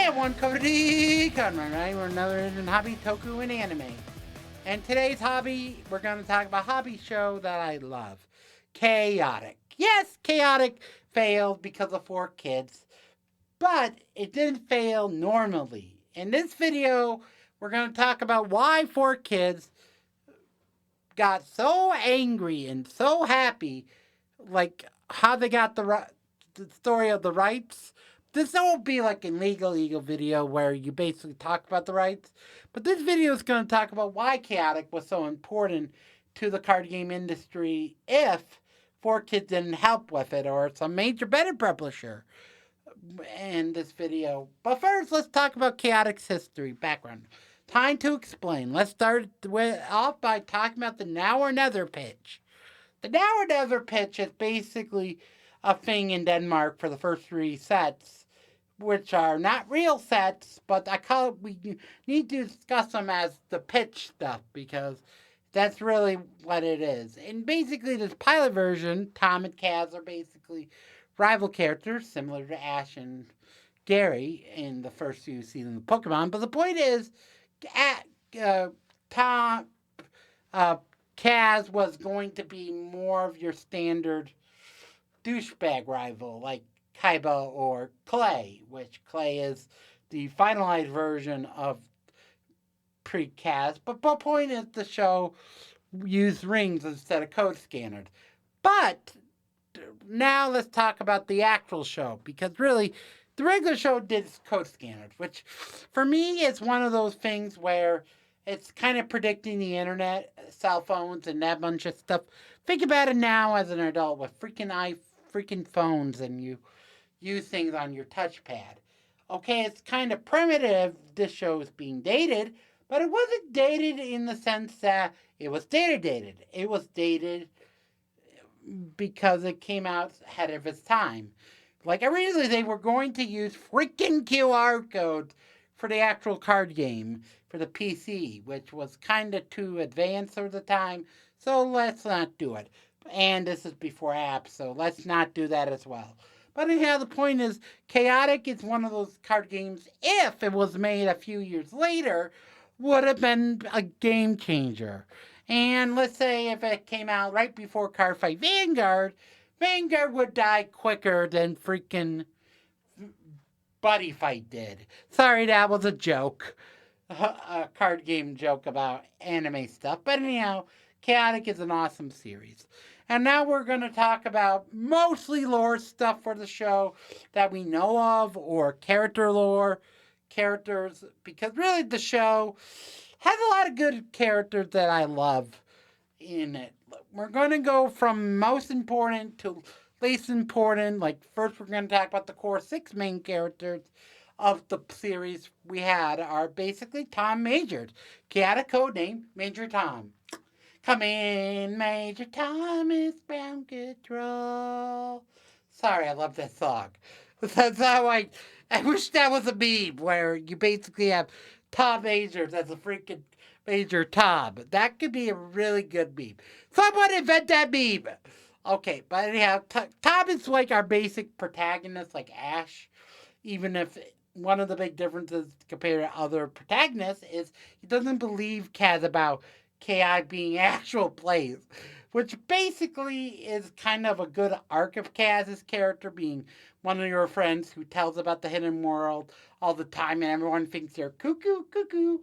everyone, Cody Conrad, right? We're another in hobby, toku, and anime. And today's hobby, we're going to talk about a hobby show that I love. Chaotic. Yes, Chaotic failed because of 4 kids, but it didn't fail normally. In this video, we're going to talk about why 4 kids got so angry and so happy, like how they got the story of the rights. This won't be like an legal video where you basically talk about the rights, but this video is going to talk about why Chaotic was so important to the card game industry if 4 kids didn't help with it or some major better publisher in this video. But first, let's talk about Chaotic's history background. Time to explain. Let's start off by talking about the Now or Never pitch. The Now or Never pitch is basically a thing in Denmark for the first 3 sets, which are not real sets, but we need to discuss them as the pitch stuff because that's really what it is. And basically, this pilot version, Tom and Kaz are basically rival characters, similar to Ash and Gary in the first few seasons of Pokemon. But the point is, at, Tom, uh, Kaz was going to be more of your standard douchebag rival, like Kaiba or Clay, which Clay is the finalized version of pre-Kaz. But the point is the show used rings instead of code scanners. But now let's talk about the actual show, because really, the regular show did code scanners, which for me is one of those things where it's kind of predicting the internet, cell phones, and that bunch of stuff. Think about it now as an adult with freaking phones, and you use things on your touchpad. Okay, it's kind of primitive. This show is being dated, but it wasn't dated in the sense that it was dated. It was dated because it came out ahead of its time. Like originally, they were going to use freaking QR codes for the actual card game for the PC, which was kind of too advanced for the time. So let's not do it. And this is before apps, so let's not do that as well. But anyhow, the point is, Chaotic is one of those card games, if it was made a few years later, would have been a game changer. And let's say if it came out right before Cardfight Vanguard, Vanguard would die quicker than freaking Buddy Fight did. Sorry, that was a joke. A card game joke about anime stuff. But anyhow, Chaotic is an awesome series. And now we're going to talk about mostly lore stuff for the show that we know of, or character lore, characters, because really the show has a lot of good characters that I love in it. We're going to go from most important to least important. Like, first, we're going to talk about the core 6 main characters of the series we had are basically Tom Majors. Chaotic code name, Major Tom. Come in, Major Thomas Brown Control. Sorry, I love that song. That's how I wish that was a meme where you basically have Tom Majors as a freaking Major Tom. That could be a really good meme. Someone invent that meme. Okay, but anyhow, Tom is like our basic protagonist, like Ash. Even if one of the big differences compared to other protagonists is he doesn't believe Kaz about KI being actual plays, which basically is kind of a good arc of Kaz's character being one of your friends who tells about the hidden world all the time and everyone thinks you're cuckoo,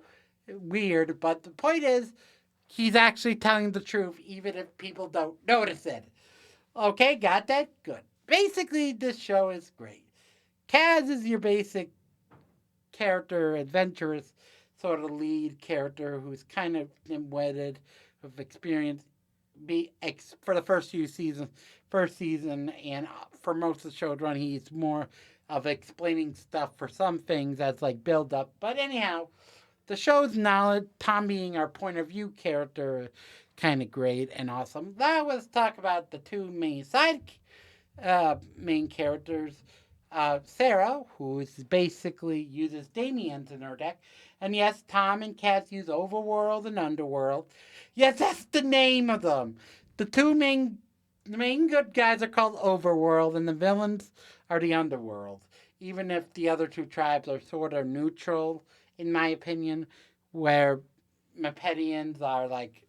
weird. But the point is, he's actually telling the truth even if people don't notice it. Okay, got that? Good. Basically, this show is great. Kaz is your basic character, adventurous sort of lead character who's kind of wedded with experience for the first season, and for most of the show's run, he's more of explaining stuff for some things as like build up. But anyhow, the show's knowledge, Tom being our point of view character, kind of great and awesome. Now let's talk about the 2 main characters. Sarah, who is basically uses Damien's in her deck. And yes, Tom and Kaz use Overworld and Underworld. Yes, that's the name of them. The main good guys are called Overworld, and the villains are the Underworld. even if the other two tribes are sort of neutral, in my opinion, where Mepedians are like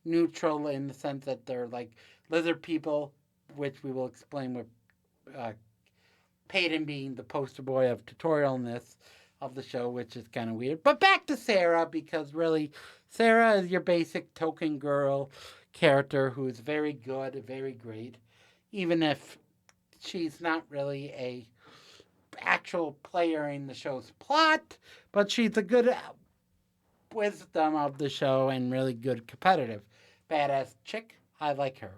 neutral in the sense that they're like lizard people, which we will explain with uh, Peyton being the poster boy of tutorialness of the show, which is kind of weird. But back to Sarah, because really, Sarah is your basic token girl character who is very good, very great, even if she's not really a actual player in the show's plot, but she's a good wisdom of the show and really good competitive. Badass chick. I like her.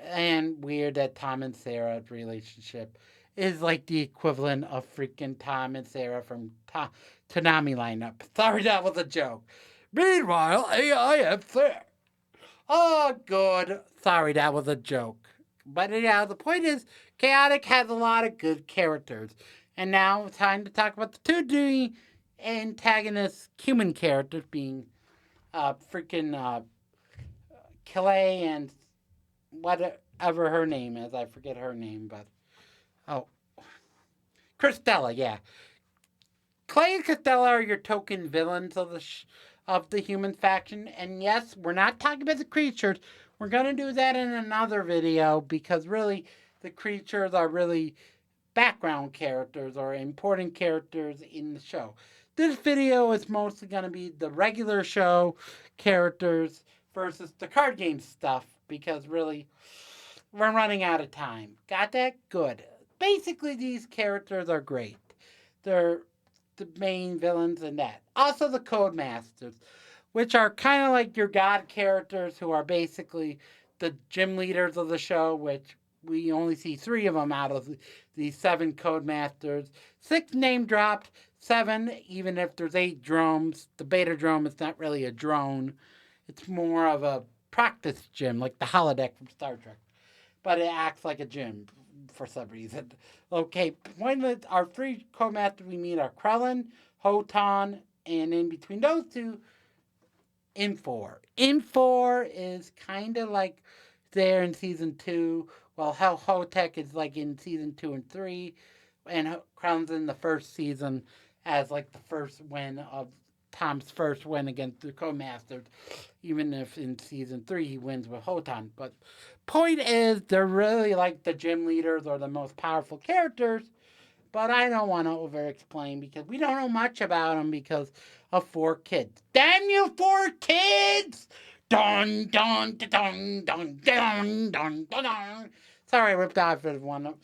And weird that Tom and Sarah's relationship is like the equivalent of freaking Tom and Sarah from Toonami lineup. Sorry, that was a joke. Meanwhile, AIF there. Oh, good. Sorry, that was a joke. But yeah, the point is, Chaotic has a lot of good characters. And now it's time to talk about the two new antagonist human characters being freaking Clay and whatever her name is. I forget her name, but oh, Christella. Yeah, Clay and Christella are your token villains of the human faction. And yes, we're not talking about the creatures. We're gonna do that in another video because really, the creatures are really background characters or important characters in the show. This video is mostly going to be the regular show characters versus the card game stuff because really we're running out of time. Got that? Good. Basically, these characters are great. They're the main villains in that. Also, the Codemasters, which are kind of like your god characters who are basically the gym leaders of the show, which we only see 3 of them out of the 7 Codemasters. 6 name dropped, 7, even if there's 8 drones. The beta drone is not really a drone, it's more of a practice gym, like the holodeck from Star Trek. But it acts like a gym for some reason. Okay, our 3 Codemasters we meet are Krellin, Hotan, and in between those two, Infor. Infor is kind of like there in season 2, while how Hotek is like in season 2 and 3, and Crown's in the first season as like the first win of Tom's first win against the Codemasters, even if in season 3 he wins with Hotan. But point is, they're really like the gym leaders or the most powerful characters, but I don't want to over explain because we don't know much about them because of 4 kids. Damn you, 4 kids! Dun dun dun dun dun dun dun dun. Sorry, I ripped off of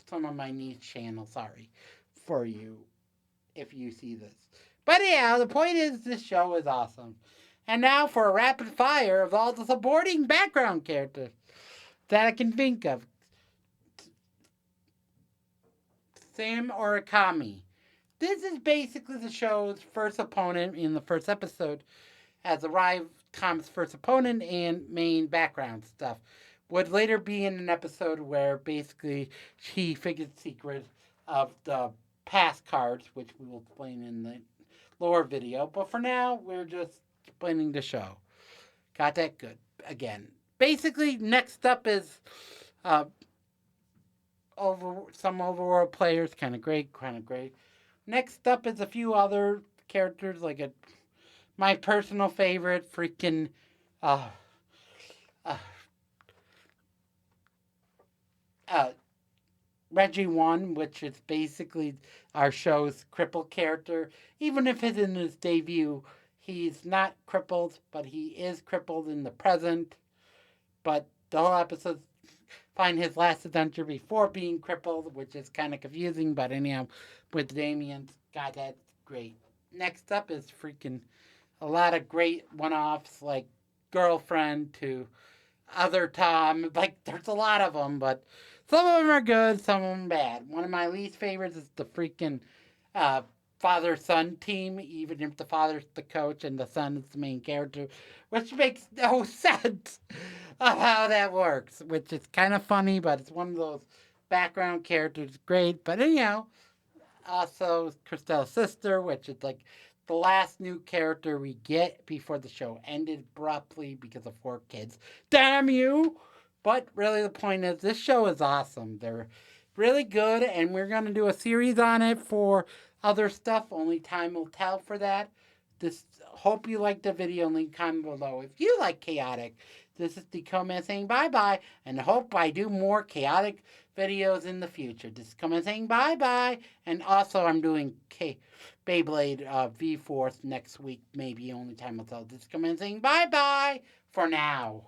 some of my niche channels. Sorry for you if you see this. But yeah, the point is this show is awesome. And now for a rapid fire of all the supporting background characters that I can think of. Sam Origami. This is basically the show's first opponent in the first episode, as arrived Tom's first opponent and main background stuff. Would later be in an episode where basically he figured the secret of the past cards, which we will explain in the lore video. But for now, we're just explaining the show. Got that? Good. Again. Basically, next up is uh, some overworld players. Kind of great, kind of great. Next up is a few other characters, like my personal favorite, freaking uh, uh, uh, Reggie One, which is basically our show's crippled character. Even if it's in his debut, he's not crippled, but he is crippled in the present. But the whole episode find his last adventure before being crippled, which is kind of confusing. But anyhow, with Damien, God, that's great. Next up is freaking a lot of great one-offs like Girlfriend to other Tom. Like there's a lot of them, but some of them are good, some of them bad. One of my least favorites is the freaking uh, father-son team, even if the father's the coach and the son is the main character, which makes no sense of how that works. Which is kind of funny, but it's one of those background characters. Great, but anyhow, also Christelle's sister, which is like the last new character we get before the show ended abruptly because of 4 kids. Damn you! But really, the point is, this show is awesome. really good, and we're going to do a series on it for other stuff. Only time will tell for that. This hope you liked the video and leave a comment below if you like chaotic. This is the comment saying bye bye, and hope I do more chaotic videos in the future. This is comment saying bye bye, and also I'm doing Beyblade V Force next week. Maybe only time will tell. This is comment saying bye bye for now.